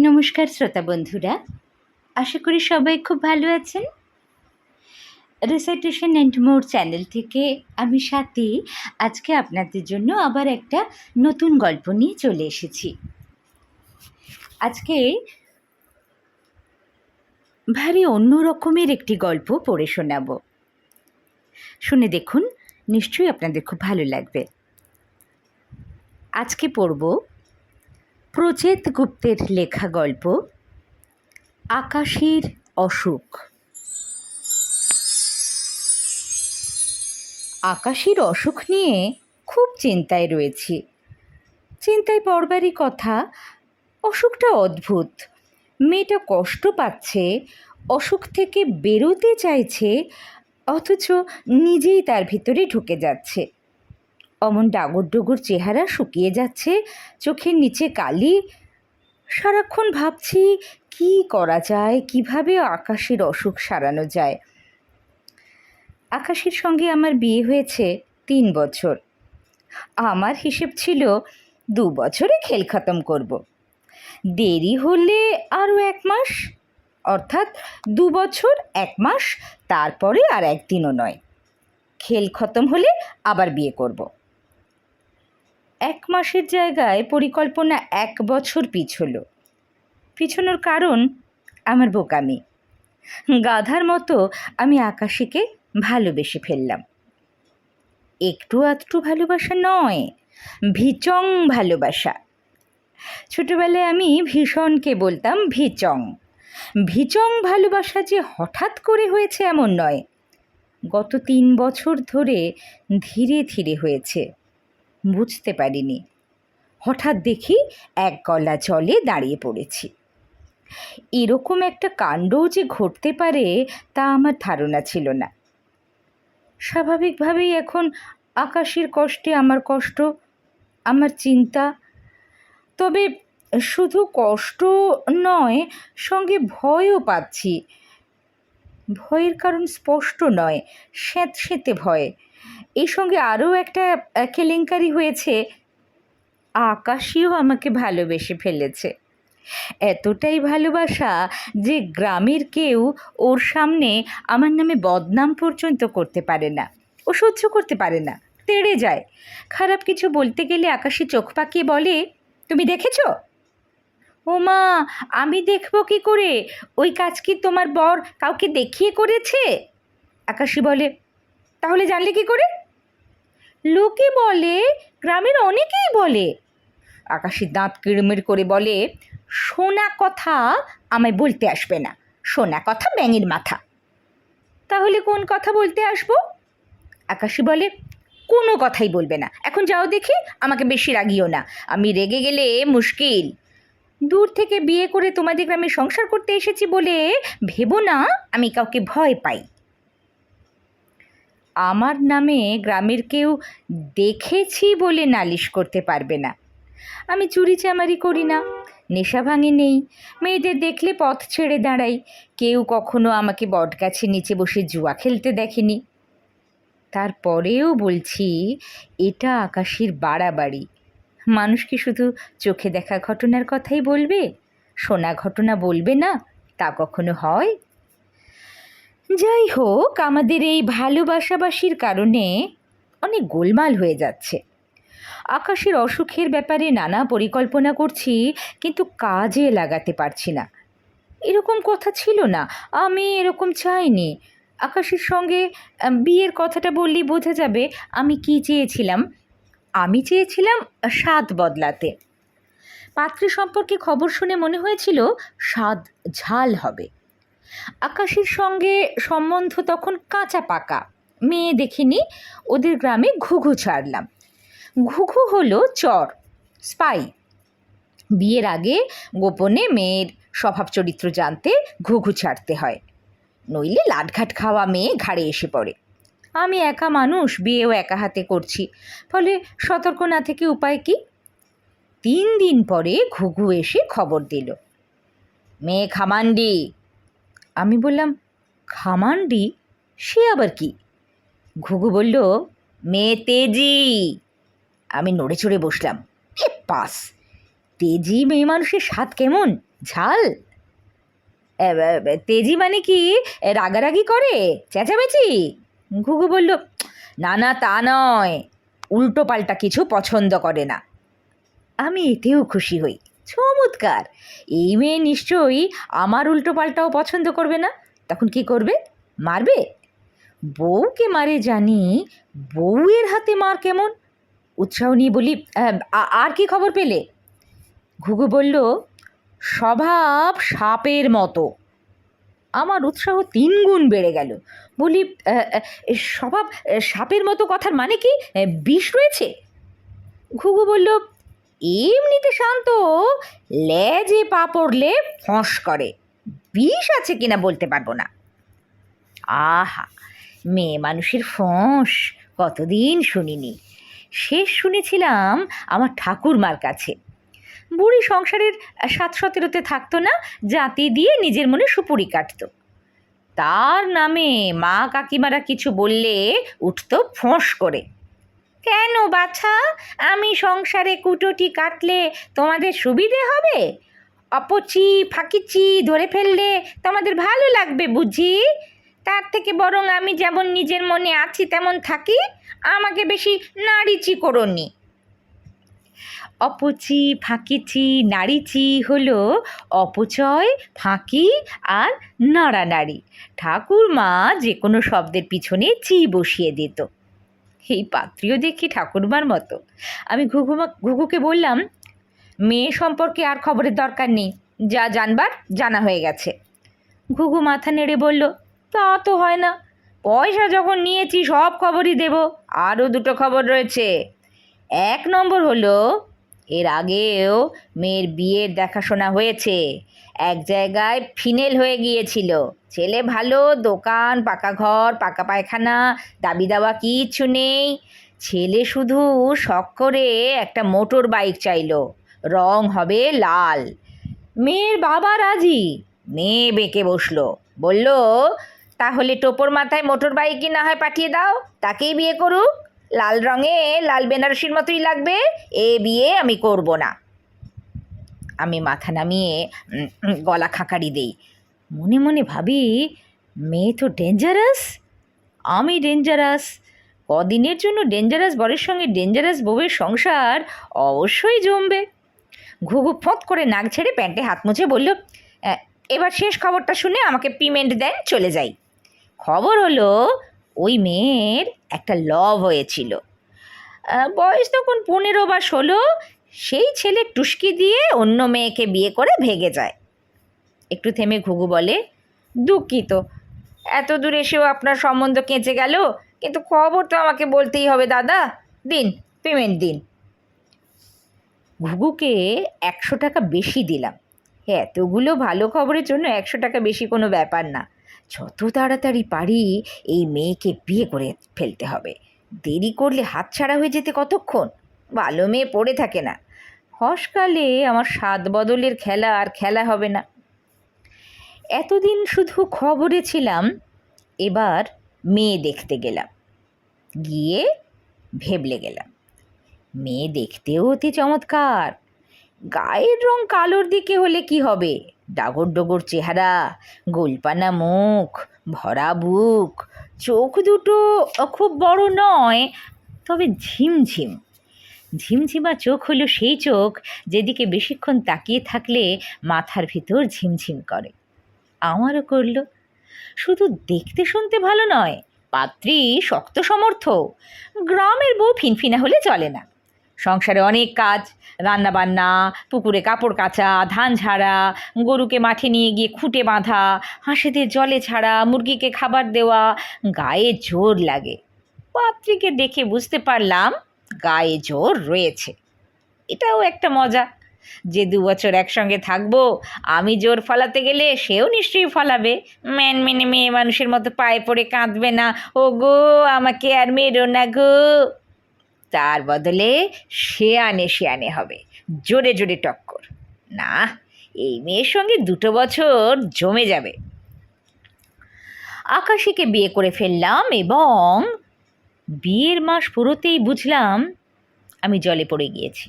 নমস্কার শ্রোতা বন্ধুরা, আশা করি সবাই খুব ভালো আছেন। রিসাইটেশন অ্যান্ড মোর চ্যানেল থেকে আমি স্বাতী আজকে আপনাদের জন্য আবার একটা নতুন গল্প নিয়ে চলে এসেছি। আজকে ভারী অন্য রকমের একটি গল্প পড়ে শোনাব। শুনে দেখুন, নিশ্চয়ই আপনাদের খুব ভালো লাগবে। আজকে পড়ব প্রচেত গুপ্তের লেখা গল্প আকাশীর অসুখ। আকাশীর অসুখ নিয়ে খুব চিন্তায় রয়েছি। চিন্তায় পড়বারই কথা। অসুখটা অদ্ভুত। মেয়েটা কষ্ট পাচ্ছে, অসুখ থেকে বেরোতে চাইছে, অথচ নিজেই তার ভিতরে ঢুকে যাচ্ছে। অমন ডাগর ডুগুর চেহারা শুকিয়ে যাচ্ছে, চোখের নিচে কালি। সারাক্ষণ ভাবছি কি করা যায়, কিভাবে আকাশীর অসুখ সারানো যায়। আকাশীর সঙ্গে আমার বিয়ে হয়েছে 3 বছর। আমার হিসেব ছিল 2 বছরে খেল খতম করব। দেরি হলে আরও 1 মাস, অর্থাৎ 2 বছর 1 মাস, তারপরে আর একদিনও নয়। খেল খতম হলে আবার বিয়ে করব। 1 মাসের জায়গায় পরিকল্পনা 1 বছর পিছলো। পিছনোর কারণ আমার বোকামি। গাধার মতো আমি আকাশীকে ভালোবেসে ফেললাম। একটু আধটু ভালোবাসা নয়, ভিচং ভালোবাসা। ছোটবেলায় আমি ভীষণকে বলতাম ভিচং। ভিচং ভালোবাসা যে হঠাৎ করে হয়েছে এমন নয়, গত 3 বছর ধরে ধীরে ধীরে হয়েছে। বুঝতে পারিনি। হঠাৎ দেখি এক গলা জলে দাঁড়িয়ে পড়েছি। এরকম একটা কাণ্ডও যে ঘটতে পারে তা আমার ধারণা ছিল না। স্বাভাবিকভাবেই এখন আকাশীর কষ্টে আমার কষ্ট, আমার চিন্তা। তবে শুধু কষ্ট নয়, সঙ্গে ভয়ও পাচ্ছি। ভয়ের কারণ স্পষ্ট নয়, স্যাঁতসেঁতে ভয়। এই সঙ্গে আরও একটা কেলেঙ্কারি হয়েছে। আকাশীও আমাকে ভালোবেসে ফেলেছে। এতটাই ভালোবাসা যে গ্রামের কেউ ওর সামনে আমার নামে বদনাম পর্যন্ত করতে পারে না। ও সহ্য করতে পারে না, তেড়ে যায়। খারাপ কিছু বলতে গেলে আকাশী চোখ পাকিয়ে বলে, তুমি দেখেছ? ও মা, আমি দেখব কি করে? ওই কাজ কি তোমার বর কাউকে দেখিয়ে করেছে? আকাশী বলে, তাহলে জানলে কি করে? লোকে বলে, গ্রামের অনেকেই বলে। আকাশী দাঁত কিড়মিড় করে বলে, শোনা কথা আমায় বলতে আসবে না। শোনা কথা ব্যাঙের মাথা। তাহলে কোন কথা বলতে আসবো? আকাশী বলে, কোনো কথাই বলবে না। এখন যাও দেখি, আমাকে বেশি রাগিও না। আমি রেগে গেলে মুশকিল। দূর থেকে বিয়ে করে তোমাদের গ্রামে সংসার করতে এসেছি বলে ভেবো না আমি কাউকে ভয় পাই। আমার নামে গ্রামের কেউ দেখেছি বলে নালিশ করতে পারবে না। আমি চুরি চামারি করি না, নেশা ভাঙে নেই, মেয়েদের দেখলে পথ ছেড়ে দাঁড়াই। কেউ কখনো আমাকে বটগাছের নিচে বসে জুয়া খেলতে দেখেনি। তারপরেও বলছি, এটা আকাশীর বাড়াবাড়ি। মানুষ কি শুধু চোখে দেখা ঘটনার কথাই বলবে, শোনা ঘটনা বলবে না? তা কখনো হয়? যাই হোক, আমাদের এই ভালোবাসাবাসির কারণে অনেক গোলমাল হয়ে যাচ্ছে। আকাশের অসুখের ব্যাপারে নানা পরিকল্পনা করছি, কিন্তু কাজে লাগাতে পারছি না। এরকম কথা ছিল না, আমি এরকম চাইনি। আকাশের সঙ্গে বিয়ের কথাটা বললেই বোঝা যাবে আমি কি চেয়েছিলাম। আমি চেয়েছিলাম স্বাদ বদলাতে। পাত্রী সম্পর্কে খবর শুনে মনে হয়েছিল স্বাদ ঝাল হবে। আকাশের সঙ্গে সম্বন্ধ তখন কাঁচা পাকা। মেয়ে দেখিনি, ওদের গ্রামে ঘুঘু ছাড়লাম। ঘুঘু হলো চর, স্পাই। বিয়ের আগে গোপনে মেয়ের স্বভাব চরিত্র জানতে ঘুঘু ছাড়তে হয়, নইলে লাটঘাট খাওয়া মেয়ে ঘাড়ে এসে পড়ে। আমি একা মানুষ, বিয়েও একা হাতে করছি, ফলে সতর্ক না থেকে উপায় কি? 3 দিন পরে ঘুঘু এসে খবর দিল, মেয়ে খামান্ডি। আমি বললাম, খামান্ডি? সে আবার কি? ঘুঘু বলল, মেয়ে তেজি। আমি নড়ে চড়ে বসলাম। A pass! তেজি মেয়ে মানুষের স্বাদ কেমন ঝাল? তেজি মানে কি রাগারাগি করে, চেঁচামেচি? ঘুঘু বলল, না না তা নয়, উল্টো পাল্টা কিছু পছন্দ করে না। আমি এতেও খুশি হই। চমৎকার! এই মেয়ে নিশ্চয়ই আমার উল্টো পাল্টাও পছন্দ করবে না। তখন কি করবে? মারবে? বউকে মারে জানি, বউয়ের হাতে মার কেমন? উৎসাহ নিয়ে বলি, আর কি খবর পেলে? ঘুঘু বলল, স্বভাব সাপের মতো। আমার উৎসাহ 3 গুণ বেড়ে গেল। বলি, স্বভাব সাপের মতো কথার মানে কি? বিষ রয়েছে? ঘুঘু বলল, এমনিতে শান্ত, লেজে পা পড়লে ফস করে। বিষ আছে কিনা বলতে পারবো না। আহা, মেয়ে মানুষের ফোঁস কতদিন শুনিনি। শেষ শুনেছিলাম আমার ঠাকুরমার কাছে। বুড়ি সংসারের 7-17তে থাকতো না, জাতি দিয়ে নিজের মনে সুপুরি কাটত। তার নামে মা কাকিমারা কিছু বললে উঠত ফোঁস করে। কেন বাছা, আমি সংসারে কুটোটি কাটলে তোমাদের সুবিধে হবে? অপচি ফাঁকিচি ধরে ফেললে তোমাদের ভালো লাগবে বুঝি? তার থেকে বরং আমি যেমন নিজের মনে আছি তেমন থাকি, আমাকে বেশি নাড়িচি করোনি। অপচি ফাঁকিচি নাড়িচি হলো অপচয়, ফাঁকি আর নাড়ানাড়ি। ঠাকুরমা যে কোনো শব্দের পিছনে চি বসিয়ে দিত। এই পাত্রীও দেখি ঠাকুরমার মতো। আমি ঘুঘুকে বললাম, মেয়ে সম্পর্কে আর খবরের দরকার নেই, যা জানবার জানা হয়ে গেছে। ঘুঘু মাথা নেড়ে বলল, তা তো হয় না, পয়সা যখন নিয়েছি সব খবরই দেব। আরও 2টো খবর রয়েছে। 1 নম্বর হলো, এর আগেও মেয়ের বিয়ের দেখাশোনা হয়েছে। এক জায়গায় ফিনেল হয়ে গিয়েছিল। ছেলে ভালো, দোকান, পাকা ঘর, পাকা পায়খানা, দাবি দাওয়া কিচ্ছু নেই। ছেলে শুধু শখ করে একটা মোটর বাইক চাইলো, রং হবে লাল। মেয়ের বাবা রাজি। মেয়ে বেঁকে বসলো, বলল, তাহলে টোপর মাথায় মোটর বাইকই না হয় পাঠিয়ে দাও, তাকেই বিয়ে করুক। লাল রঙে লাল বেনারসির মতোই লাগবে। এ বিয়ে আমি করব না। আমি মাথা নামিয়ে গলা খাঁকারি দেই। মনে মনে ভাবি, মেয়ে তো ডেঞ্জারাস, আমি ডেঞ্জারাস। কদিনের জন্য ডেঞ্জারাস বরের সঙ্গে ডেঞ্জারাস বউয়ের সংসার অবশ্যই জমবে। ঘুঘু ফোঁত করে নাক ছেড়ে প্যান্টে হাত মুছে বলল, এবার শেষ খবরটা শুনে আমাকে পেমেন্ট দেন, চলে যাই। খবর হলো, ওই মেয়ের একটা লভ হয়েছিল। বয়স তখন 15 বা 16। সেই ছেলে টুস্কি দিয়ে অন্য মেয়েকে বিয়ে করে ভেগে যায়। একটু থেমে ঘুঘু বলে, দুঃখিত, এত দূর এসেও আপনার সম্বন্ধ কেঁচে গেল, কিন্তু খবর তো আমাকে বলতেই হবে দাদা। দিন, পেমেন্ট দিন। ঘুঘুকে 100 টাকা বেশি দিলাম। এতগুলো ভালো খবরের জন্য 100 টাকা বেশি কোনো ব্যাপার না। যত তাড়াতাড়ি পারি এই মেয়েকে বিয়ে করে ফেলতে হবে। দেরি করলে হাতছাড়া হয়ে যেতে কতক্ষণ। ভালো মেয়ে পড়ে থাকে না। হসকালে আমার 7 বদলের খেলা আর খেলা হবে না। এতদিন শুধু খবরে ছিলাম, এবার মেয়ে দেখতে গেলাম। গিয়ে ভেবলে গেলাম। মেয়ে দেখতেও অতি চমৎকার। গায়ের রং কালোর দিকে হলে কি হবে, ডাগর ডগর চেহারা, গোলপানা মুখ, ভরা বুক, চোখ দুটো খুব বড় নয়, তবে ঝিমঝিম। ঝিমঝিমা চোখ হলো সেই চোখ যেদিকে বেশিক্ষণ তাকিয়ে থাকলে মাথার ভিতর ঝিমঝিম করে। আমারও করলো। শুধু দেখতে শুনতে ভালো নয়, পাত্রী শক্ত সমর্থ। গ্রামের বউ ফিনফিনা হলে চলে না। সংসারে অনেক কাজ, রান্নাবান্না, পুকুরে কাপড় কাচা, ধান ঝাড়া, গরুকে মাঠে নিয়ে গিয়ে খুঁটে বাঁধা, হাঁসেদের জলে ছাড়া, মুরগিকে খাবার দেওয়া, গায়ে জোর লাগে। পাত্রীকে দেখে বুঝতে পারলাম গায়ে জোর রয়েছে। এটাও একটা মজা যে 2 বছর একসঙ্গে থাকবো, আমি জোর ফলাতে গেলে সেও নিশ্চয়ই ফলাবে। মেনে মেয়ে মানুষের মতো পায়ে পড়ে কাঁদবে না, ও গো আমাকে আর মেরো না গো। তার বদলে শেয়ানে হবে, জোরে জোরে টক্কর। না, এই মেয়ের সঙ্গে 2 বছর জমে যাবে। আকাশীকে বিয়ে করে ফেললাম এবং বিয়ের মাস পুরোতেই বুঝলাম আমি জলে পড়ে গিয়েছি।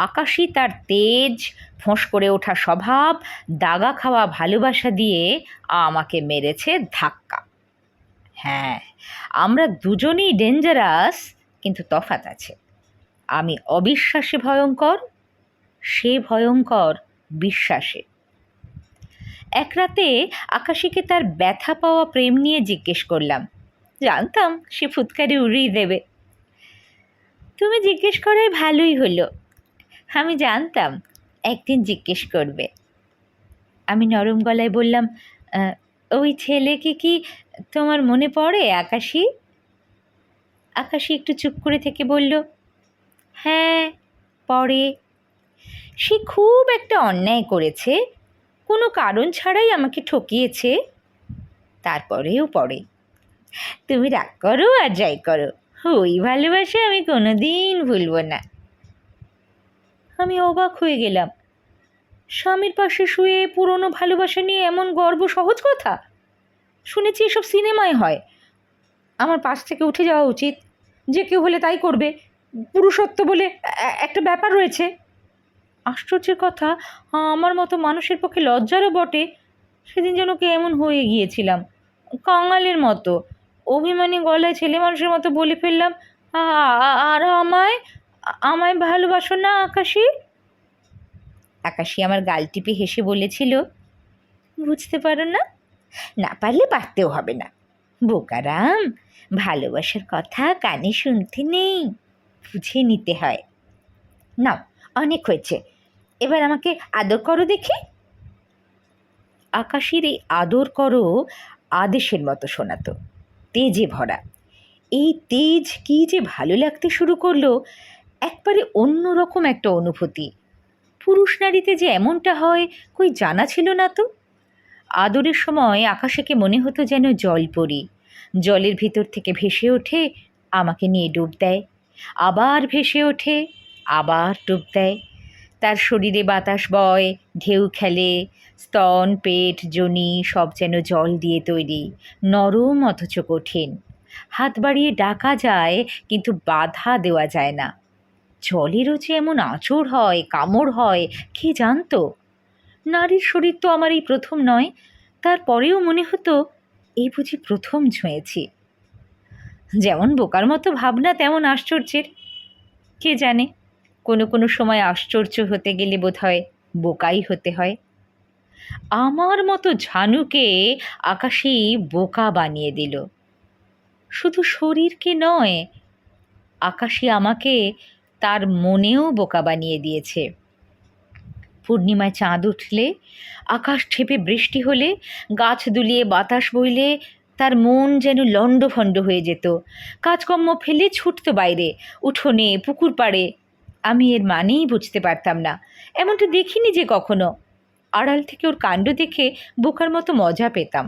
আকাশী তার তেজ, ফোঁস করে ওঠা স্বভাব, দাগা খাওয়া ভালোবাসা দিয়ে আমাকে মেরেছে ধাক্কা। হ্যাঁ, আমরা দুজনেই ডেঞ্জারাস, কিন্তু তফাৎ আছে। আমি অবিশ্বাসে ভয়ঙ্কর, সে ভয়ঙ্কর বিশ্বাসে। এক রাতে আকাশীকে তার ব্যথা পাওয়া প্রেম নিয়ে জিজ্ঞেস করলাম। জানতাম সে ফুৎকারে উড়িয়ে দেবে। তুমি জিজ্ঞেস করাই ভালোই হলো, আমি জানতাম একদিন জিজ্ঞেস করবে। আমি নরম গলায় বললাম, ওই ছেলেকে কি তোমার মনে পড়ে আকাশী? আকাশী একটু চুপ করে থেকে বলল, হ্যাঁ পড়ে। সে খুব একটা অন্যায় করেছে, কোনো কারণ ছাড়াই আমাকে ঠকিয়েছে, তারপরেও পড়ে। তুমি রাগ করো আর যাই করো, ওই ভালোবাসা আমি কোনোদিন ভুলব না। আমি অবাক হয়ে গেলাম। স্বামীর পাশে শুয়ে পুরনো ভালোবাসা নিয়ে এমন গর্ব সহজ কথা? শুনেছি এসব সিনেমায় হয়। আমার পাশ থেকে উঠে যাওয়া উচিত, যে কেউ হলে তাই করবে, পুরুষত্ব বলে একটা ব্যাপার রয়েছে। আশ্চর্যের কথা, আমার মতো মানুষের পক্ষে লজ্জারও বটে। সেদিন যেন কেমন হয়ে গিয়েছিলাম, কাঙালের মতো অভিমানী গলায় ছেলে মানুষের মতো বলে ফেললাম, আর আমায় আমায় ভালোবাসো না আকাশী? আকাশী আমার গাল টিপে হেসে বলেছিল, বুঝতে পারো না? না পারলে পারতেও হবে না। বোকারাম, ভালোবাসার কথা কানে শুনতে নেই, বুঝে নিতে হয়। নাও, অনেক হয়েছে, এবার আমাকে আদর করো দেখি। আকাশীর এই আদর করো আদেশের মতো শোনাতো, তেজে ভরা। এই তেজ কি যে ভালো লাগতে শুরু করলো, একবারে অন্যরকম একটা অনুভূতি। পুরুষ নারীতে যে এমনটা হয় কই জানা ছিল না তো। আদরের সময় আকাশীকে মনে হতো যেন জলপরি, জলের ভিতর থেকে ভেসে ওঠে, আমাকে নিয়ে ডুব দেয়, আবার ভেসে ওঠে, আবার ডুব দেয়। তার শরীরে বাতাস বয়, ঢেউ খেলে, স্তন, পেট, যোনি সব যেন জল দিয়ে তৈরি, নরম অথচ কঠিন। হাত বাড়িয়ে ডাকা যায়, কিন্তু বাধা দেওয়া যায় না। জলেরও যে এমন আঁচড় হয়, কামড় হয়, কে জানতো? নারীর শরীর তো আমার এই প্রথম নয়, তারপরেও মনে হতো এই বুঝি প্রথম ছুঁয়েছি। যেমন বোকার মতো ভাবনা, তেমন আশ্চর্যের। কে জানে, কোনো কোনো সময় আশ্চর্য হতে গেলে বোধহয় বোকাই হতে হয়। আমার মতো ঝানুকে আকাশী বোকা বানিয়ে দিল। শুধু শরীরকে নয়, আকাশী আমাকে তার মনেও বোকা বানিয়ে দিয়েছে। পূর্ণিমায় চাঁদ উঠলে, আকাশ ছেপে বৃষ্টি হলে, গাছ দুলিয়ে বাতাস বইলে তার মন যেন লণ্ডভণ্ড হয়ে যেত। কাজকর্ম ফেলে ছুটতো বাইরে, উঠোনে, পুকুর পাড়ে। আমি এর মানেই বুঝতে পারতাম না, এমনটা দেখিনি যে কখনো। আড়াল থেকে ওর কাণ্ড দেখে বোকার মতো মজা পেতাম।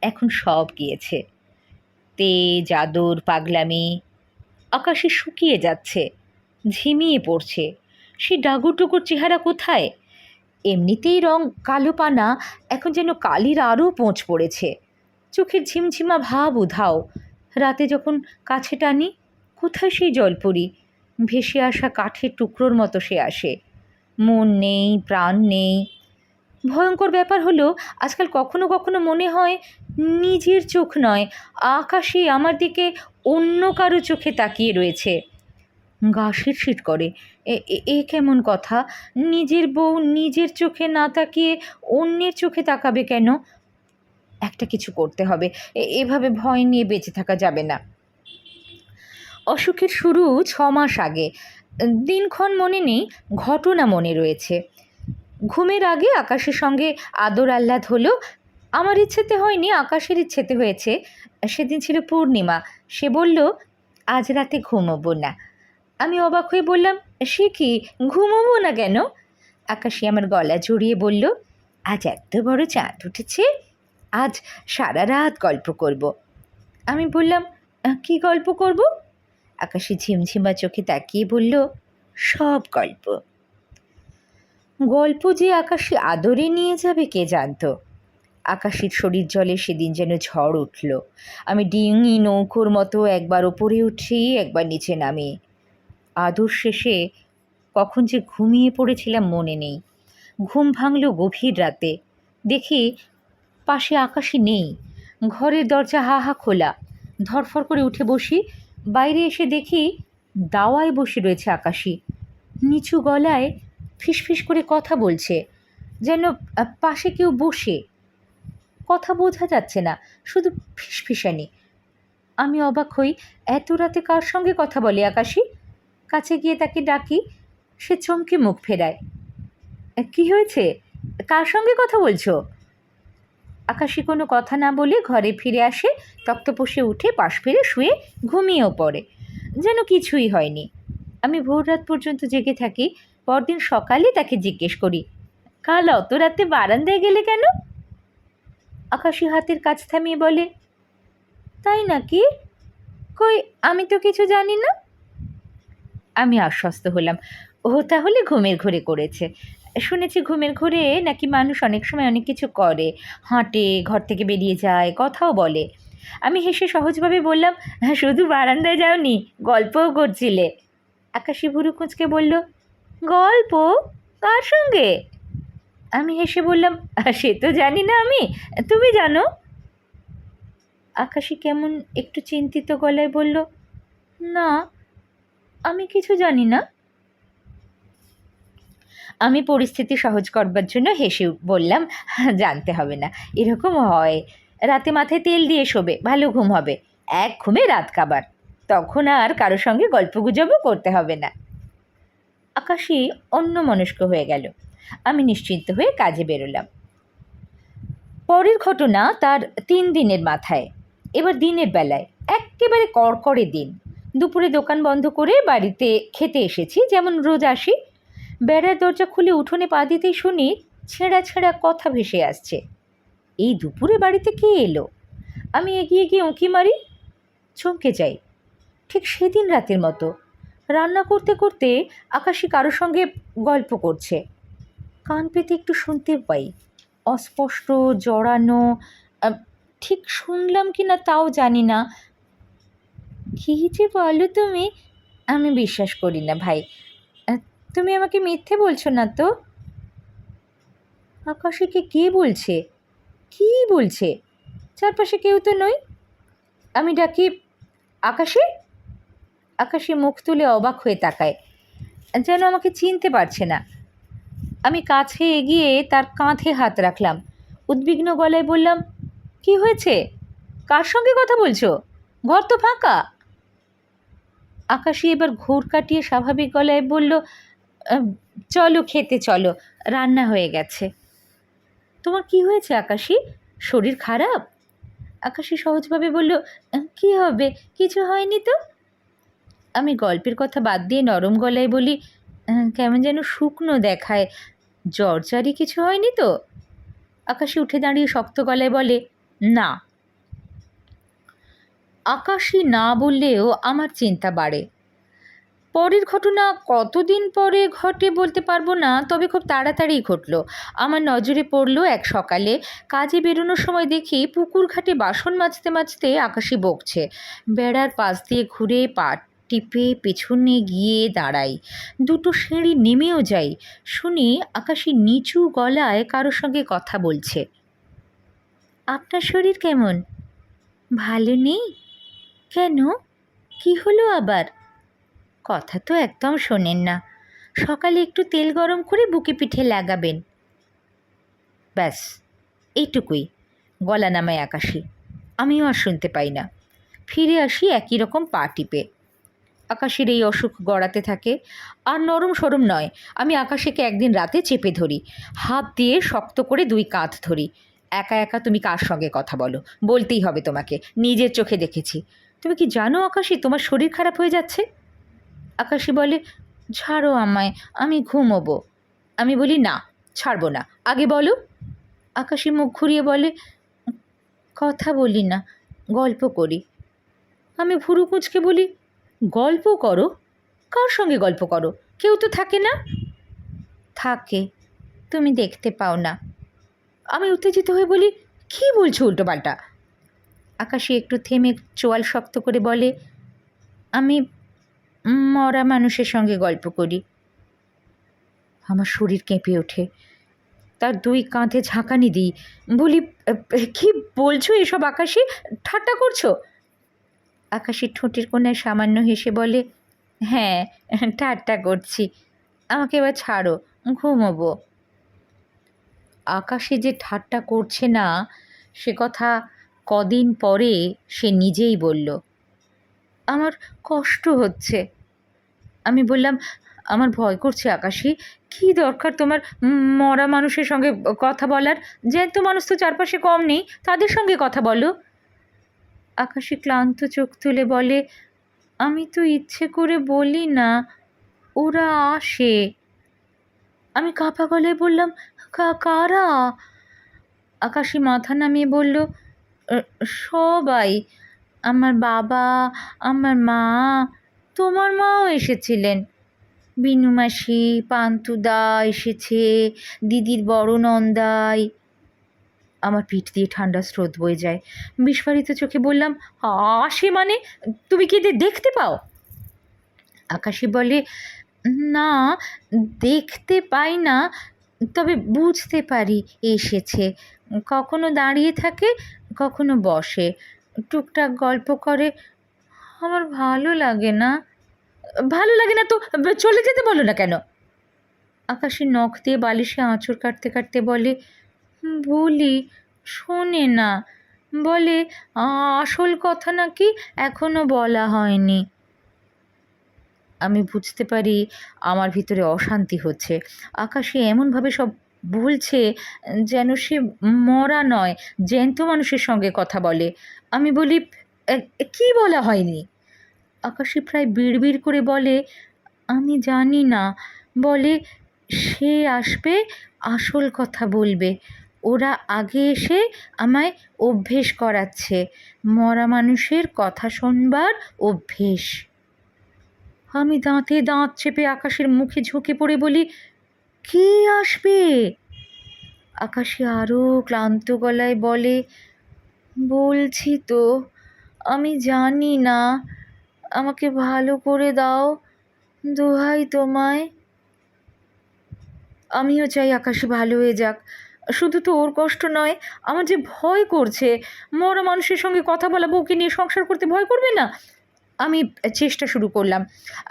এখন সব গিয়েছে, তেজ, আদর, পাগলামি। আকাশে শুকিয়ে যাচ্ছে, ঝিমিয়ে পড়ছে। সে ডাগুর চেহারা কোথায়? এমনিতেই রং কালো পানা, এখন যেন কালির আরও পোঁচ পড়েছে। চোখের ঝিমঝিমা ভাব উধাও। রাতে যখন কাছে টানি, কোথায় সেই জলপরি? ভেসে আসা কাঠের টুকরোর মতো সে আসে। মন নেই, প্রাণ নেই। ভয়ঙ্কর ব্যাপার হলো, আজকাল কখনো কখনো মনে হয় নিজের চোখ নয়, আকাশে আমার দিকে অন্য কারো চোখে তাকিয়ে রয়েছে। গা শিরশির করে। এ কেমন কথা? নিজের বউ নিজের চোখে না তাকিয়ে অন্যের চোখে তাকাবে কেন? একটা কিছু করতে হবে, এভাবে ভয় নিয়ে বেঁচে থাকা যাবে না। অসুখের শুরু 6 মাস আগে। দিনক্ষণ মনে নেই, ঘটনা মনে রয়েছে। ঘুমের আগে আকাশের সঙ্গে আদর আহ্লাদ হলো। আমার ইচ্ছেতে হয়নি, আকাশের ইচ্ছেতে হয়েছে। সেদিন ছিল পূর্ণিমা। সে বলল, আজ রাতে ঘুমোবো না। আমি অবাক হয়ে বললাম, সে কি, ঘুমোবো না কেন? আকাশী আমার গলা জড়িয়ে বলল, আজ এত বড় চাঁদ উঠেছে, আজ সারা রাত গল্প করব। আমি বললাম, কি গল্প করব? আকাশী ঝিমঝিমা চোখে তাকিয়ে বলল, সব গল্প। গল্প যে আকাশী আদরে নিয়ে যাবে কে জানত। আকাশীর শরীর জলে সেদিন যেন ঝড় উঠল। আমি ডিঙি নৌকোর মতো একবার ওপরে উঠি, একবার নিচে নামি। আদর শেষে কখন যে ঘুমিয়ে পড়েছিলাম মনে নেই। ঘুম ভাঙল গভীর রাতে। দেখি পাশে আকাশই নেই। ঘরের দরজা হা হা খোলা। ধরফর করে উঠে বসি। বাইরে এসে দেখি দাওয়ায় বসে রয়েছে আকাশী। নিচু গলায় ফিসফিস করে কথা বলছে, যেন পাশে কেউ বসে। কথা বোঝা যাচ্ছে না, শুধু ফিসফিসানি। আমি অবাক হই, এত রাতে কার সঙ্গে কথা বলে আকাশী? কাছে গিয়ে তাকে ডাকি। সে চমকে মুখ ফেরায়। কি হয়েছে? কার সঙ্গে কথা বলছো? আকাশী কোনো কথা না বলে ঘরে ফিরে আসে, তক্তপোষে উঠে পাশ ফিরে শুয়ে ঘুমিয়েও পড়ে, যেন কিছুই হয়নি। আমি ভোর রাত পর্যন্ত জেগে থাকি। পরদিন সকালে তাকে জিজ্ঞেস করি, কাল অত রাতে বারান্দায় গেলে কেন? আকাশী হাতের কাজ থামিয়ে বলে, তাই নাকি? কই, আমি তো কিছু জানি না। আমি আশ্বস্ত হলাম, ও তাহলে ঘুমের ঘোরে করেছে। শুনেছি ঘুমের ঘোরে নাকি মানুষ অনেক সময় অনেক কিছু করে, হাঁটে, ঘর থেকে বেরিয়ে যায়, কথাও বলে। আমি হেসে সহজভাবে বললাম, শুধু বারান্দায় যাওনি, গল্পও করছিলে। আকাশী ভুরু কুঁচকে বলল, গল্প? কার সঙ্গে? আমি হেসে বললাম, সে তো জানি না আমি, তুমি জানো। আকাশী কেমন একটু চিন্তিত গলায় বলল, না, আমি কিছু জানি না। আমি পরিস্থিতি সহজ করবার জন্য হেসে বললাম, জানতে হবে না, এরকম হয়। রাতে মাথায় তেল দিয়ে শোবে, ভালো ঘুম হবে। এক ঘুমে রাত কাবার, তখন আর কারো সঙ্গে গল্পগুজবও করতে হবে না। আকাশী অন্যমনস্ক হয়ে গেল। আমি নিশ্চিন্ত হয়ে কাজে বেরোলাম। পরের ঘটনা তার 3 দিনের মাথায়। এবার দিনের বেলায়, একেবারে কড়কড়ে দিন। দুপুরে দোকান বন্ধ করে বাড়িতে খেতে এসেছি, যেমন রোজ আসি। বেড়ার দরজা খুলে উঠোনে পা দিতেই শুনি ছেঁড়া ছেঁড়া কথা ভেসে আসছে। এই দুপুরে বাড়িতে কে এলো? আমি এগিয়ে গিয়ে উঁকি মারি, চমকে যাই। ঠিক সেদিন রাতের মতো রান্না করতে করতে আকাশী কারোর সঙ্গে গল্প করছে। কান পেতে একটু শুনতে পাই, অস্পষ্ট, জড়ানো। ঠিক শুনলাম কি না তাও জানি না। কী যে বলো তুমি, আমি বিশ্বাস করি না ভাই। তুমি আমাকে মিথ্যে বলছো না তো? আকাশীকে কে বলছে? কি বলছে? চারপাশে কেউ তো নই। আমি ডাকি, আকাশী। আকাশী মুখ তুলে অবাক হয়ে তাকায়, যেন আমাকে চিনতে পারছে না। আমি কাছে এগিয়ে তার কাঁধে হাত রাখলাম। উদ্বিগ্ন গলায় বললাম, কি হয়েছে? কার সঙ্গে কথা বলছো? ঘর তো ফাঁকা। আকাশী এবার ঘোর কাটিয়ে স্বাভাবিক গলায় বলল, চলো খেতে চলো, রান্না হয়ে গেছে। তোমার কি হয়েছে আকাশী? শরীর খারাপ? আকাশী সহজভাবে বলল, কি হবে, কিছু হয়নি তো। আমি গল্পের কথা বাদ দিয়ে নরম গলায় বলি, কেমন যেন শুকনো দেখায়, জ্বর জারি কিছু হয়নি তো? আকাশী উঠে দাঁড়িয়ে শক্ত গলায় বলে, না। আকাশী না বললেও আমার চিন্তা বাড়ে। পরের ঘটনা কতদিন পরে ঘটে বলতে পারবো না, তবে খুব তাড়াতাড়ি ঘটল। আমার নজরে পড়ল এক সকালে। কাজে বেরোনোর সময় দেখি পুকুর ঘাটে বাসন মাজতে মাজতে আকাশী বকছে। বেড়ার পাশ দিয়ে ঘুরে পা টিপে পেছনে গিয়ে দাঁড়াই। 2টো সিঁড়ি নেমেও যাই, শুনি আকাশী নিচু গলায় কারোর সঙ্গে কথা বলছে। আপনার শরীর কেমন? ভালো নেই? কেন, কি হলো আবার? কথা তো একদম শোনেন না। সকালে একটু তেল গরম করে বুকে পিঠে লাগাবেন। ব্যাস, এইটুকুই। গলা নামায় আকাশী। আমিও আর শুনতে পাই না। ফিরে আসি একই রকম পা টিপে। আকাশের এই অসুখ গড়াতে থাকে। আর নরম সরম নয়, আমি আকাশীকে একদিন রাতে চেপে ধরি, হাত দিয়ে শক্ত করে 2 কাঁধ ধরি। একা একা তুমি কার সঙ্গে কথা বলো? বলতেই হবে তোমাকে, নিজের চোখে দেখেছি। তুমি কি জানো আকাশী, তোমার শরীর খারাপ হয়ে যাচ্ছে? আকাশী বলে, ছাড়ো আমায়, আমি ঘুমোবো। আমি বলি, না, ছাড়বো না, আগে বলো। আকাশী মুখ ঘুরিয়ে বলে, কথা বলি না, গল্প করি। আমি ভুরু কুঁচকে বলি, গল্প করো? কার সঙ্গে গল্প করো? কেউ তো থাকে না। থাকে, তুমি দেখতে পাও না। আমি উত্তেজিত হয়ে বলি, কী বলছো উল্টোপাল্টা? আকাশী একটু থেমে চোয়াল শক্ত করে বলে, আমি মরা মানুষের সঙ্গে গল্প করি। আমার শরীর কেঁপে ওঠে। তার দুই কাঁধে ঝাঁকানি দিই, বলি, কি বলছো এসব আকাশী? ঠাট্টা করছো? আকাশীর ঠোঁটের কোণায় সামান্য হেসে বলে, হ্যাঁ, ঠাট্টা করছি, আমাকে এবার ছাড়ো, ঘুমোবো। আকাশে যে ঠাট্টা করছে না সে কথা কদিন পরে সে নিজেই বলল। আমার কষ্ট হচ্ছে। আমি বললাম, আমার ভয় করছে আকাশী। কী দরকার তোমার মরা মানুষের সঙ্গে কথা বলার? জ্যান্ত মানুষ তো চারপাশে কম নেই, তাদের সঙ্গে কথা বলো। আকাশী ক্লান্ত চোখ তুলে বলে, আমি তো ইচ্ছে করে বলি না, ওরা আসে। আমি কাঁপা গলায় বললাম, কারা? আকাশী মাথা নামিয়ে বলল, সবাই। আমার বাবা, আমার মা, তোমার মাও এসেছিলেন, বিনু মাসি, পান্তুদা এসেছে, দিদির বড় নন্দাই। আমার পিঠ দিয়ে ঠান্ডা স্রোত বয়ে যায়। বিস্ফারিত চোখে বললাম, আসে মানে? তুমি কি এদের দেখতে পাও? আকাশী বলে, না, দেখতে পাই না, তবে বুঝতে পারি এসেছে। কখনো দাঁড়িয়ে থাকে, কখনো বসে, টুকটাক গল্প করে। আমার ভালো লাগে না। ভালো লাগে না তো চলে যেতে বলো না কেন? আকাশী নখ দিয়ে বালিশে আঁচড় কাটতে কাটতে বলে, বলি, শোনে না, বলে আসল কথা নাকি এখনো বলা হয়নি। আমি বুঝতে পারি আমার ভিতরে অশান্তি হচ্ছে। আকাশে এমনভাবে সব বলছে যেন সে মরা নয়, জ্যান্ত মানুষের সঙ্গে কথা বলে। আমি বলি, কি বলা হয়নি? আকাশী প্রায় বিড়বিড় করে বলে, আমি জানি না, বলে সে আসবে, আসল কথা বলবে। ওরা আগে এসে আমায় অভ্যেস করাচ্ছে, মরা মানুষের কথা শোনবার অভ্যেস। আমি দাঁতে দাঁত চেপে আকাশের মুখে ঝুঁকে পড়ে বলি, কে আসবে? আকাশে আরও ক্লান্ত গলায় বলে, বলছি তো, আমি জানি না, আমাকে ভালো করে দাও, দোহাই তোমায়। আমিও চাই আকাশে ভালো হয়ে যাক, শুধু তো ওর কষ্ট নয়, আমার যে ভয় করছে। মরা মানুষের সঙ্গে কথা বলা, বউকে নিয়ে সংসার করতে ভয় করবে না? আমি চেষ্টা শুরু করলাম।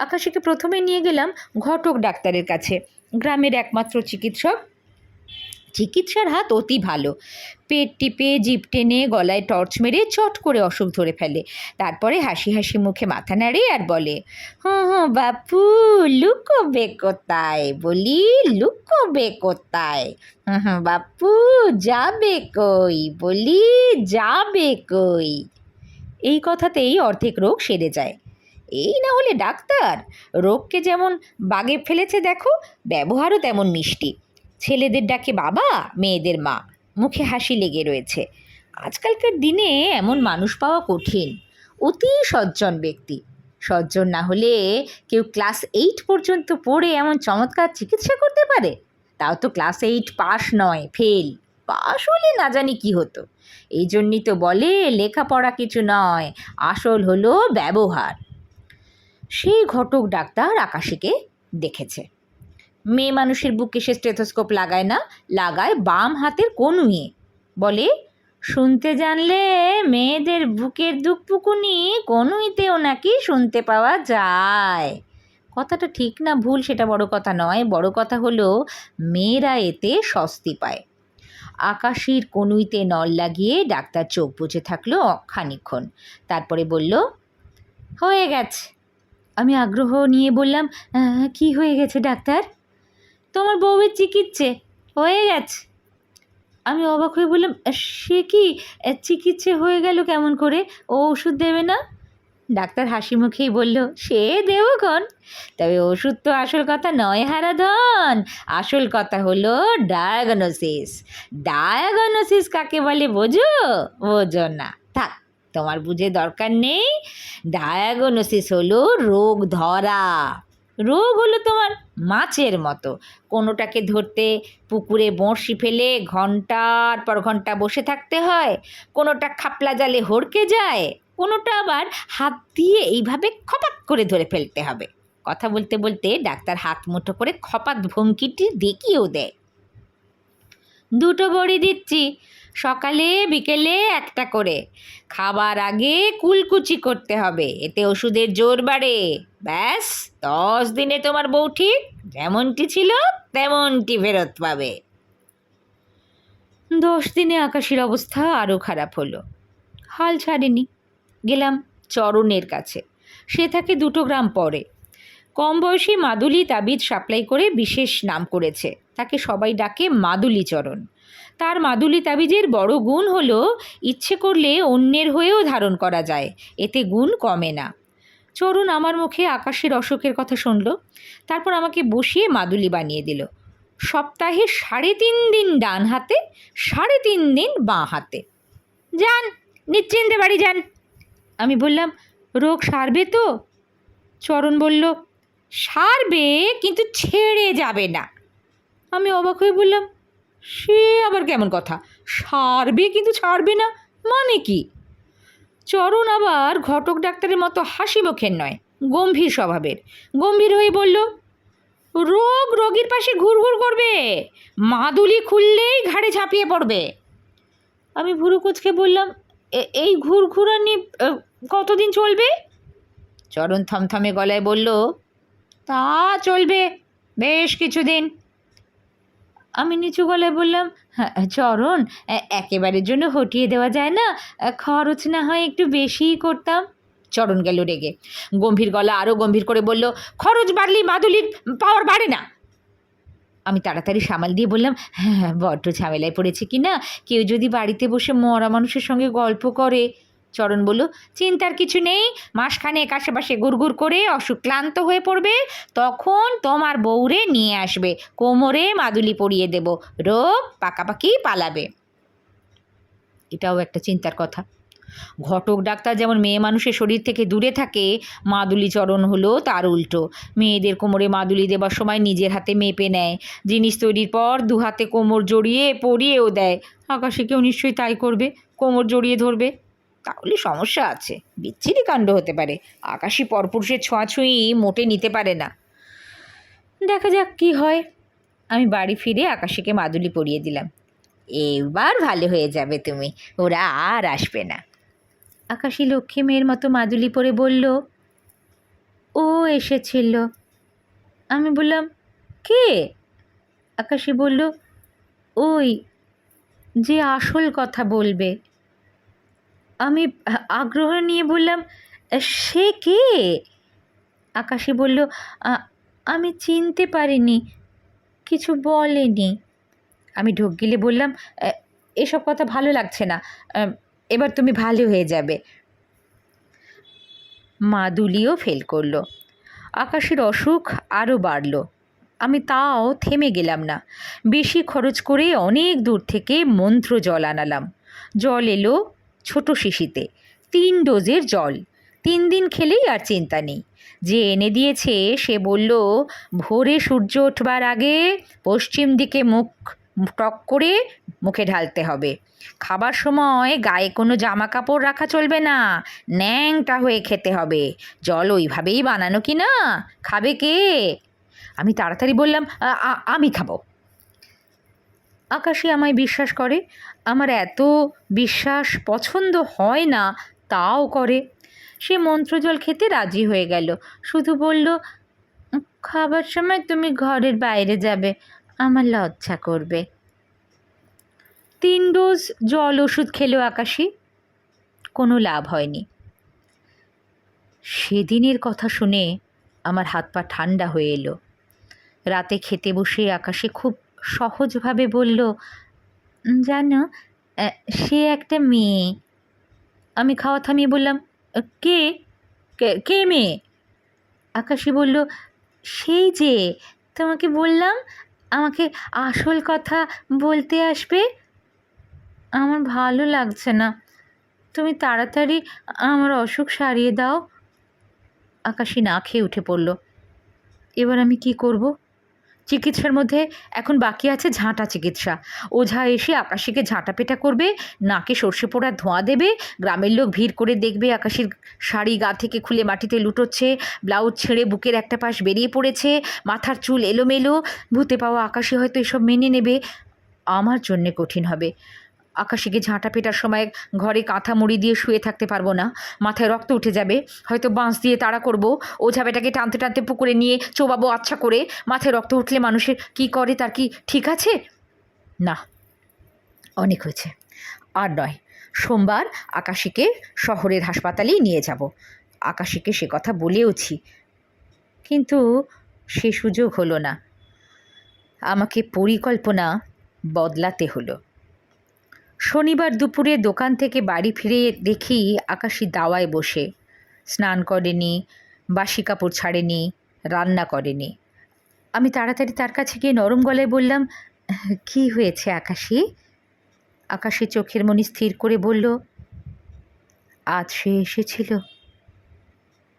আকাশীকে প্রথমে নিয়ে গেলাম ঘটক ডাক্তারের কাছে, গ্রামের একমাত্র চিকিৎসক। চিকিৎসার হাত অতি ভালো। পেট টিপে, জিভ টেনে, গলায় টর্চ মেরে চট করে অসুখ ধরে ফেলে। তারপরে হাসি হাসি মুখে মাথা নাড়ে আর বলে, বাপু, লুকোবে কোথায়? বলি, লুকোবে কোথায়? বাপু, যাবে কই? বলি, যাবে কই? এই কথাতেই অর্ধেক রোগ সেরে যায়। এই না হলে ডাক্তার, রোগকে যেমন বাগে ফেলেছে দেখো, ব্যবহারও তেমন মিষ্টি। ছেলেদের ডাকে বাবা, মেয়েদের মা, মুখে হাসি লেগে রয়েছে। আজকালকার দিনে এমন মানুষ পাওয়া কঠিন। অতি সজ্জন ব্যক্তি। সজ্জন না হলে কেউ ক্লাস 8 পর্যন্ত পড়ে এমন চমৎকার চিকিৎসা করতে পারে? তাও তো ক্লাস 8 পাস নয়, ফেল। পাশ হলে না জানি কি হতো। এই জন্যই তো বলে লেখাপড়া কিছু নয়, আসল হলো ব্যবহার। সেই ঘটক ডাক্তার আকাশীকে দেখেছে। মেয়ে মানুষের বুকে সে স্টেথোস্কোপ লাগায় না, লাগায় বাম হাতের কনুইয়ে। বলে, শুনতে জানলে মেয়েদের বুকের দুকপুকুনি কনুইতেও নাকি শুনতে পাওয়া যায়। কথাটা ঠিক না ভুল সেটা বড় কথা নয়, বড় কথা হলো মেয়েরা এতে স্বস্তি পায়। আকাশীর কনুইতে নল লাগিয়ে ডাক্তার চোখ বুজে থাকলো খানিকক্ষণ, তারপরে বলল, হয়ে গেছে। আমি আগ্রহ নিয়ে বললাম, কি হয়ে গেছে ডাক্তার? তোমার বউয়ের চিকিৎসে হয়ে গেছে। আমি অবাক হয়ে বললাম, সে কি, চিকিৎসে হয়ে গেল কেমন করে? ও ওষুধ দেবে না? ডাক্তার হাসি মুখেই বলল, সে দেবক্ষণ, তবে ওষুধ তো আসল কথা নয় হারাধন। আসল কথা হলো ডায়াগনোসিস। ডায়াগনোসিস কাকে বলে বোঝো? বোঝো না, থাক, তোমার বুঝে দরকার নেই। ডায়াগনোসিস হলো রোগ ধরা। রোগ হলো তোমার মাছের মতো, কোনোটাকে ধরতে পুকুরে বঁড়শি ফেলে ঘন্টার পর ঘন্টা বসে থাকতে হয়, কোনোটা খাপলা জালে হড়কে যায়, কোনোটা আবার হাত দিয়ে এইভাবে খপাক করে ধরে ফেলতে হবে। কথা বলতে বলতে ডাক্তার হাত মুঠো করে খপাত ভঙ্গিটি দেখিয়েও দেয়। 2টো বড়ি দিচ্ছি, সকালে বিকেলে একটা করে। খাবার আগে কুলকুচি করতে হবে, এতে ওষুধের জোর বাড়ে। ব্যাস 10 দিনে তোমার বউ ঠিক যেমনটি ছিল তেমনটি ফেরত পাবে। 10 দিনে আকাশের অবস্থা আরও খারাপ হলো। হাল ছাড়েনি। গেলাম চরণের কাছে, সে থাকে 2 গ্রাম পরে। কম বয়সী মাদুলি তাবিজ সাপ্লাই করে বিশেষ নাম করেছে, তাকে সবাই ডাকে মাদুলি চরণ। তার মাদুলি তাবিজের বড় গুণ হলো ইচ্ছে করলে অন্যের হয়েও ধারণ করা যায়, এতে গুণ কমে না। চরণ আমার মুখে আকাশের অসুখের কথা শুনল, তারপর আমাকে বসিয়ে মাদুলি বানিয়ে দিল। সপ্তাহে 3.5 দিন ডান হাতে, 3.5 দিন বাঁ হাতে। যান, নিশ্চিন্তে বাড়ি যান। আমি বললাম, রোগ সারবে তো? চরণ বলল, সারবে, কিন্তু ছেড়ে যাবে না। আমি অবাক হয়ে বললাম, সে আবার কেমন কথা? সারবে কিন্তু ছাড়বে না মানে কি? চরণ আবার ঘটক ডাক্তারের মতো হাসি মুখের নয়, গম্ভীর স্বভাবের। গম্ভীর হয়ে বলল, রোগ রোগীর পাশে ঘুরঘুর করবে, মাদুলি খুললেই ঘাড়ে ঝাঁপিয়ে পড়বে। আমি ভুরু কুঁচকে বললাম, এই ঘুরঘুরানি কতদিন চলবে? চরণ থমথমে গলায় বলল, তা চলবে বেশ কিছুদিন। আমি নিচু গলায় বললাম, হ্যাঁ চরণ, একেবারের জন্য হটিয়ে দেওয়া যায় না? খরচ না হয় একটু বেশিই করতাম। চরণ গেল রেগে, গম্ভীর গলা আরও গম্ভীর করে বলল, খরচ বাড়লেই মাদুলির পাওয়ার বাড়ে না। আমি তাড়াতাড়ি সামাল দিয়ে বললাম, হ্যাঁ বড্ড ঝামেলায় পড়েছে কি না, কেউ যদি বাড়িতে বসে মরা মানুষের সঙ্গে গল্প করে। চরণ বলল, চিন্তার কিছু নেই, মাসখানেক আশেপাশে ঘুরঘুর করে অসুখ ক্লান্ত হয়ে পড়বে, তখন তোমার বউরে নিয়ে আসবে, কোমরে মাদুলি পরিয়ে দেব, রোগ পাকাপাকি পালাবে। এটাও একটা চিন্তার কথা। ঘটক ডাক্তার যেমন মেয়ে মানুষের শরীর থেকে দূরে থাকে, মাদুলি চরণ হলো তার উল্টো। মেয়েদের কোমরে মাদুলি দেবার সময় নিজের হাতে মেপে নেয়, জিনিস তৈরির পর 2 হাতে কোমর জড়িয়ে পরিয়েও দেয়। আকাশীকেও নিশ্চয়ই তাই করবে, কোমর জড়িয়ে ধরবে। তাহলে সমস্যা আছে, বিচ্ছিরি কাণ্ড হতে পারে। আকাশী পরপুরুষের ছোঁয়াছুঁই মোটে নিতে পারে না। দেখা যাক কি হয়। আমি বাড়ি ফিরে আকাশীকে মাদুলি পরিয়ে দিলাম। এবার ভালো হয়ে যাবে তুমি, ওরা আর আসবে না। আকাশী লক্ষ্মী মেয়ের মতো মাদুলি পরে বলল, ও এসেছিল। আমি বললাম, কে? আকাশী বলল, ওই যে আসল কথা বলবে। আমি আগ্রহ নিয়ে বললাম, সে কে? আকাশী বলল, আমি চিনতে পারিনি, কিছু বলেনি। আমি ঢোক গিলে বললাম, এসব কথা ভালো লাগছে না, এবার তুমি ভালো হয়ে যাবে। মাদুলিও ফেল করলো। আকাশের অসুখ আরও বাড়ল। আমি তাও থেমে গেলাম না, বেশি খরচ করে অনেক দূর থেকে মন্ত্র জল আনালাম। জল এলো ছোট শিশিতে, 3 ডোজের জল। 3 দিন খেলেই আর চিন্তা নেই। যে এনে দিয়েছে সে বলল, ভোরে সূর্য ওঠবার আগে পশ্চিম দিকে মুখ টক করে মুখে ঢালতে হবে। খাবার সময় গায়ে কোনো জামা কাপড় রাখা চলবে না, ন্যাংটা হয়ে খেতে হবে। জল ওইভাবেই বানানো কি না, খাবে কে? আমি তাড়াতাড়ি বললাম, আমি খাবো। আকাশী আমায় বিশ্বাস করে, আমার এত বিশ্বাস পছন্দ হয় না, তাও করে। সে মন্ত্রজল খেতে রাজি হয়ে গেল, শুধু বলল, খাবার সময় তুমি ঘরের বাইরে যাবে, আমার লজ্জা করবে। 3 ডোজ জল ওষুধ খেলো আকাশী, কোনো লাভ হয়নি। সেদিনের কথা শুনে আমার হাত পা ঠান্ডা হয়ে এলো। রাতে খেতে বসে আকাশে খুব সহজভাবে বলল, জানো, সে একটা মেয়ে। আমি খাওয়া থামিয়ে বললাম, কে কে মেয়ে? আকাশী বলল, সেই যে তোমাকে বললাম আমাকে আসল কথা বলতে আসবে। আমার ভালো লাগছে না, তুমি তাড়াতাড়ি আমার অসুখ সারিয়ে দাও। আকাশী না খেয়ে উঠে পড়ল। এবার আমি কি করব? চিকিৎসার মধ্যে এখন বাকি আছে ঝাঁটা চিকিৎসা। ওঝা এসে আকাশীকে ঝাঁটাপেটা করবে, নাকে সর্ষে পোড়ার ধোঁয়া দেবে, গ্রামের লোক ভিড় করে দেখবে আকাশীর শাড়ি গা থেকে খুলে মাটিতে লুটোচ্ছে, ব্লাউজ ছেড়ে বুকের একটা পাশ বেরিয়ে পড়েছে, মাথার চুল এলোমেলো। ভূতে পাওয়া আকাশী হয়তো এসব মেনে নেবে, আমার জন্যে কঠিন হবে। আকাশীকে ঝাঁটা পেটার সময় ঘরে কাঁথা মুড়ি দিয়ে শুয়ে থাকতে পারবো না, মাথায় রক্ত উঠে যাবে, হয়তো বাঁশ দিয়ে তাড়া করবো, ওঝা বেটাকে টানতে টানতে পুকুরে নিয়ে চোবাবো আচ্ছা করে। মাথায় রক্ত উঠলে মানুষের কি করে তার কি ঠিক আছে? না, অনেক হয়েছে, আর নয়। সোমবার আকাশীকে শহরের হাসপাতালেই নিয়ে যাব। আকাশীকে সে কথা বলেওছি, কিন্তু সে সুযোগ হলো না। আমাকে পরিকল্পনা বদলাতে হলো। শনিবার দুপুরে দোকান থেকে বাড়ি ফিরে দেখি আকাশী দাওয়ায় বসে, স্নান করেনি, বাসি কাপড় ছাড়েনি, রান্না করেনি। আমি তাড়াতাড়ি তার কাছে গিয়ে নরম গলায় বললাম, কি হয়েছে আকাশী? আকাশী চোখের মনি স্থির করে বলল, আজ সে এসেছিল,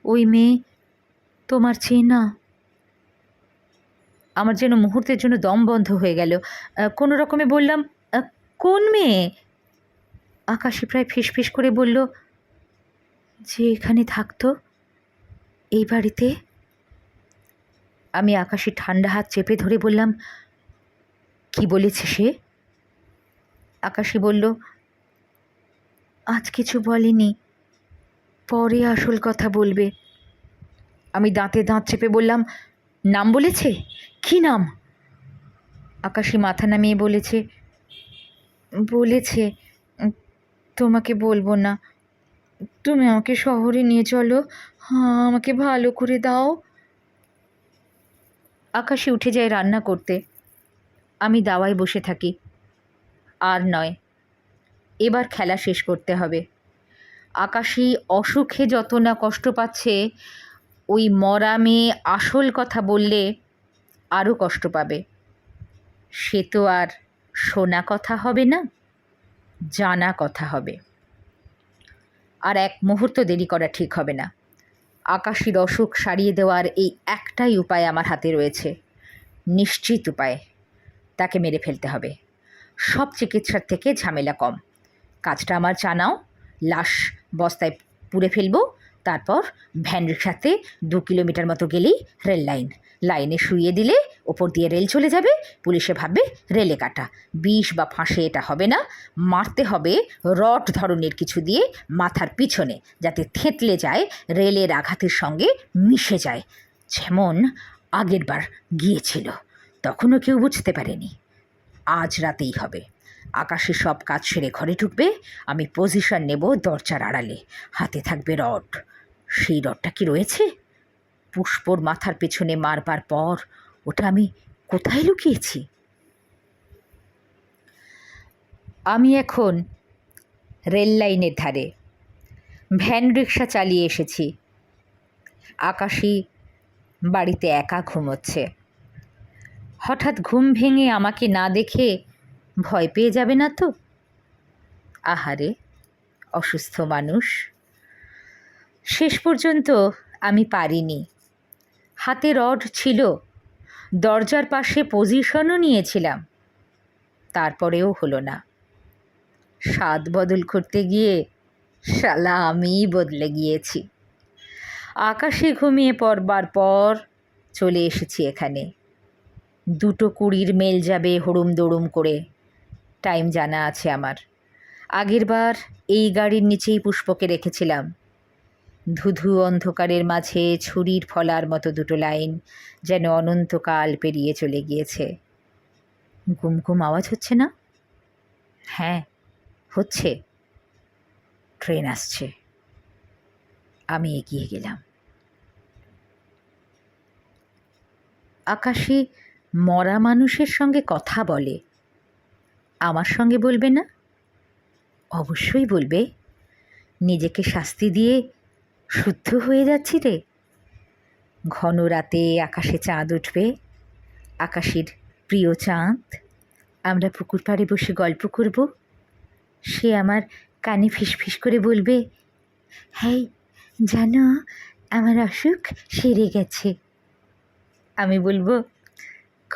ওই মেয়ে, তোমার চেনা। আমার যেন মুহূর্তের জন্য দম বন্ধ হয়ে গেল। কোনো রকমে বললাম, কোন মেয়ে? আকাশী প্রায় ফিসফিস করে বলল, যে এখানে থাকতো, এই বাড়িতে। আমি আকাশী ঠান্ডা হাত চেপে ধরে বললাম, কি বলেছে সে? আকাশী বলল, আজ কিছু বলেনি, পরে আসল কথা বলবে। আমি দাঁতে দাঁত চেপে বললাম, নাম বলেছে? কি নাম? আকাশী মাথা নামিয়ে বলেছে, তোমাকে বলবো না, তুমি আমাকে শহরে নিয়ে চলো, আমাকে ভালো করে দাও। আকাশী উঠে যায় রান্না করতে, আমি দাওয়ায় বসে থাকি। আর নয়, এবার খেলা শেষ করতে হবে। আকাশী অসুখে যত না কষ্ট পাচ্ছে, ওই মরা মেয়ে আসল কথা বললে আরও কষ্ট পাবে। সে তো আর শোনা কথা হবে না, জানা কথা হবে। আর এক মুহূর্ত দেরি করা ঠিক হবে না। আকাশীর অসুখ সারিয়ে দেওয়ার এই একটাই উপায় আমার হাতে রয়েছে, নিশ্চিত উপায়। তাকে মেরে ফেলতে হবে, সব চিকিৎসার থেকে ঝামেলা কম। কাজটা আমার জানাও, লাশ বস্তায় পুড়ে ফেলবো, তারপর ভ্যান রিক্সাতে 2 কিলোমিটার মতো গেলেই রেল লাইন, লাইনে শুইয়ে দিলে ওপর দিয়ে রেল চলে যাবে, পুলিশে ভাববে রেলে কাটা। বিষ বা ফাঁসে এটা হবে না, মারতে হবে রড ধরনের কিছু দিয়ে মাথার পিছনে, যাতে থেঁতলে যায়, রেলের আঘাতের সঙ্গে মিশে যায়, যেমন আগের বার গিয়েছিল। তখনও কেউ বুঝতে পারেনি। আজ রাতেই হবে। আকাশে সব কাজ সেরে ঘরে ঢুকবে, আমি পজিশন নেব দরজার আড়ালে, হাতে থাকবে রড। সেই রডটা কি রয়েছে? পুষ্পর মাথার পেছনে মারবার পর ওটা আমি কোথায় লুকিয়েছি? আমি এখন রেল লাইনের ধারে ভ্যান রিক্সা চালিয়ে এসেছি। আকাশী বাড়িতে একা ঘুমোচ্ছে। হঠাৎ ঘুম ভেঙে আমাকে না দেখে ভয় পেয়ে যাবে না তো? আহারে, অসুস্থ মানুষ। শেষ পর্যন্ত আমি পারিনি। হাতে রড ছিল, দরজার পাশে পজিশনও নিয়েছিলাম, তারপরেও হলো না। স্বাদ বদল করতে গিয়ে শালা আমিই বদলে গিয়েছি। আকাশে ঘুমিয়ে পড়বার পর চলে এসেছি এখানে। 2:20 মেল যাবে হুড়ুম দড়ুম করে, টাইম জানা আছে আমার। আগের বার এই গাড়ির নিচেই পুষ্পকে রেখেছিলাম। ধুধু অন্ধকারের মাঝে ছুরির ফলার মতো 2 লাইন যেন অনন্তকাল পেরিয়ে চলে গিয়েছে। গুম গুম আওয়াজ হচ্ছে না? হ্যাঁ, হচ্ছে। ট্রেন আসছে। আমি এগিয়ে গেলাম। আকাশী মরা মানুষের সঙ্গে কথা বলে, আমার সঙ্গে বলবে না? অবশ্যই বলবে। নিজেকে শাস্তি দিয়ে শুদ্ধ হয়ে যাচ্ছি রে। ঘন রাতে আকাশে চাঁদ উঠবে, আকাশের প্রিয় চাঁদ। আমরা পুকুর পাড়ে বসে গল্প করব। সে আমার কানে ফিসফিস করে বলবে, হ্যাঁ জানো, আমার অসুখ সেরে গেছে। আমি বলবো,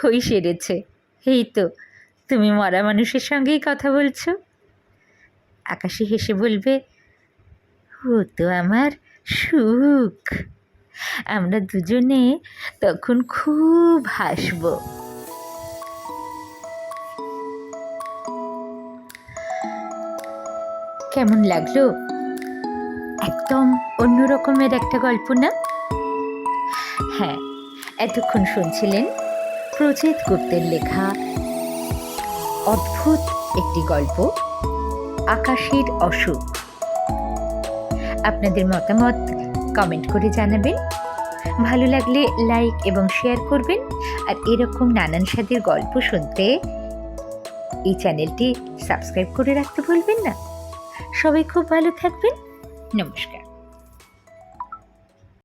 খই সেরেছে। এই তো তুমি মরা মানুষের সঙ্গেই কথা বলছো। আকাশী হেসে বলবে, ও তো আমার সুখ। আমরা দুজনে তখন খুব হাসব। কেমন লাগলো? একদম অন্য রকমের একটা গল্প না? হ্যাঁ, এতক্ষণ শুনছিলেন প্রজিত গুপ্তের লেখা অদ্ভুত একটি গল্প, আকাশের অসুখ। আপনাদের মতামত কমেন্ট করে জানাবেন। ভালো লাগলে লাইক এবং শেয়ার করবেন। আর এরকম নানান স্বাদের গল্প শুনতে এই চ্যানেলটি সাবস্ক্রাইব করে রাখতে ভুলবেন না। সবাই খুব ভালো থাকবেন। নমস্কার।